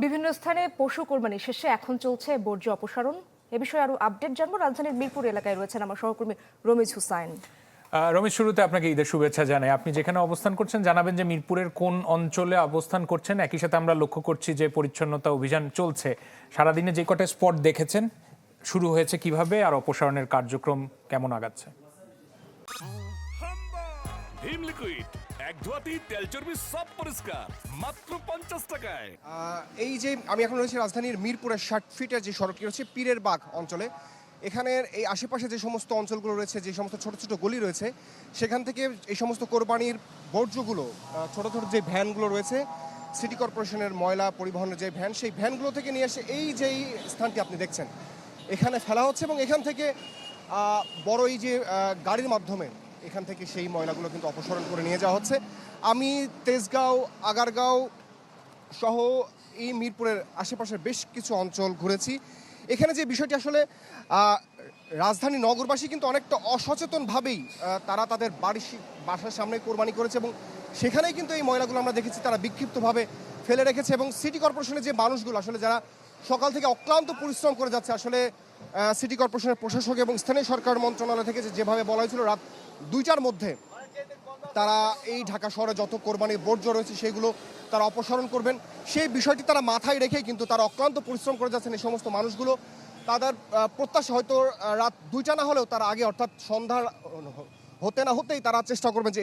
বিভিন্ন স্থানে পশু কোরবানি শেষে এখন চলছে বর্জ্য অপসারণ। এ বিষয়ে আরো আপডেট জানবো। রাজধানীর মিরপুর এলাকায় রয়েছেন আমার সহকর্মী রমিজ হুসাইন। রমেশ, শুরুতে আপনাকে ঈদের শুভেচ্ছা জানাই। আপনি যেখানে অবস্থান করছেন জানাবেন যে মিরপুরের কোন অঞ্চলে অবস্থান করছেন। একই সাথে আমরা লক্ষ্য করছি যে পরিচ্ছন্নতা অভিযান চলছে। সারাদিনে যে কটা স্পট দেখেছেন, শুরু হয়েছে কিভাবে আর অপসারণের কার্যক্রম কেমন আগাচ্ছে? ভীম লিকুইড এক ধোয়াতেই তেল চর্বি সব পরিষ্কার মাত্র 50 টাকায়। এই যে আমি এখন রয়েছি রাজধানীর মিরপুরের 60 ফিটের যে সড়কটি রয়েছে পীরের বাগ অঞ্চলে। এখানের এই আশেপাশে যে সমস্ত অঞ্চলগুলো রয়েছে, যে সমস্ত ছোট ছোট গলি রয়েছে, সেখান থেকে এই সমস্ত কোরবানির বর্জ্যগুলো ছোট ছোট যে ভ্যানগুলো রয়েছে, সিটি কর্পোরেশনের ময়লা পরিবহনের যে ভ্যান, সেই ভ্যানগুলো থেকে নিয়ে এসে এই যেই স্থানটি আপনি দেখছেন এখানে ফেলা হচ্ছে এবং এখান থেকে বড় এই যে গাড়ির মাধ্যমে এখান থেকে সেই ময়লাগুলো কিন্তু অপসারণ করে নিয়ে যাওয়া হচ্ছে। আমি তেজগাঁও, আগারগাঁও সহ এই মিরপুরের আশেপাশের বেশ কিছু অঞ্চল ঘুরেছি। এখানে যে বিষয়টি আসলে রাজধানী নগরবাসী কিন্তু অনেকটা অসচেতনভাবেই তারা তাদের বাসার সামনে কোরবানি করেছে এবং সেখানেই কিন্তু এই ময়লাগুলো আমরা দেখেছি তারা বিক্ষিপ্তভাবে ফেলে রেখেছে। এবং সিটি কর্পোরেশনের যে মানুষগুলো আসলে যারা সকাল থেকে অক্লান্ত পরিশ্রম করে যাচ্ছে, আসলে সিটি কর্পোরেশনের প্রশাসক এবং স্থানীয় সরকার মন্ত্রণালয় থেকে যেভাবে বলা হয়েছিল রাত 2টার মধ্যে তারা এই ঢাকা শহরে যত কোরবানির বর্জ্য রয়েছে সেগুলো তারা অপসারণ করবেন, সেই বিষয়টি তারা মাথায় রেখে কিন্তু তারা অক্লান্ত পরিশ্রম করে যাচ্ছেন। এই সমস্ত মানুষগুলো তাদের প্রত্যাশা হয়তো রাত 2টা না হলেও তারা আগে, অর্থাৎ সন্ধ্যার হতে না হতেই তারা চেষ্টা করবেন যে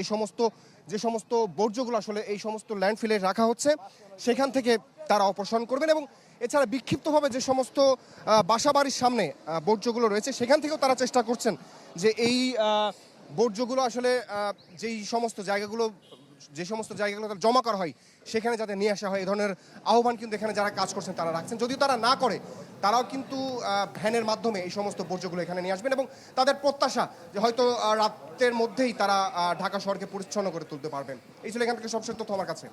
যে সমস্ত বর্জ্যগুলো আসলে এই সমস্ত ল্যান্ডফিলে রাখা হচ্ছে সেখান থেকে তারা অপসারণ করবেন। এবং এছাড়া বিক্ষিপ্তভাবে যে সমস্ত বাসাবাড়ির সামনে বর্জ্যগুলো রয়েছে সেখান থেকেও তারা চেষ্টা করছেন যে এই বর্জ্যগুলো আসলে যে সমস্ত জায়গাগুলো তারা জমা করা হয় সেখানে যাতে নিয়ে আসা হয়, এই ধরনের আহ্বান কিন্তু এখানে যারা কাজ করছেন তারা রাখছেন। যদিও তারা না করে, তারাও কিন্তু ভ্যানের মাধ্যমে এই সমস্ত বর্জ্যগুলো এখানে নিয়ে আসবেন এবং তাদের প্রত্যাশা যে হয়তো রাতের মধ্যেই তারা ঢাকা শহরকে পরিচ্ছন্ন করে তুলতে পারবেন। এই ছিল এখান থেকে সবশেষ তথ্য আমার কাছে।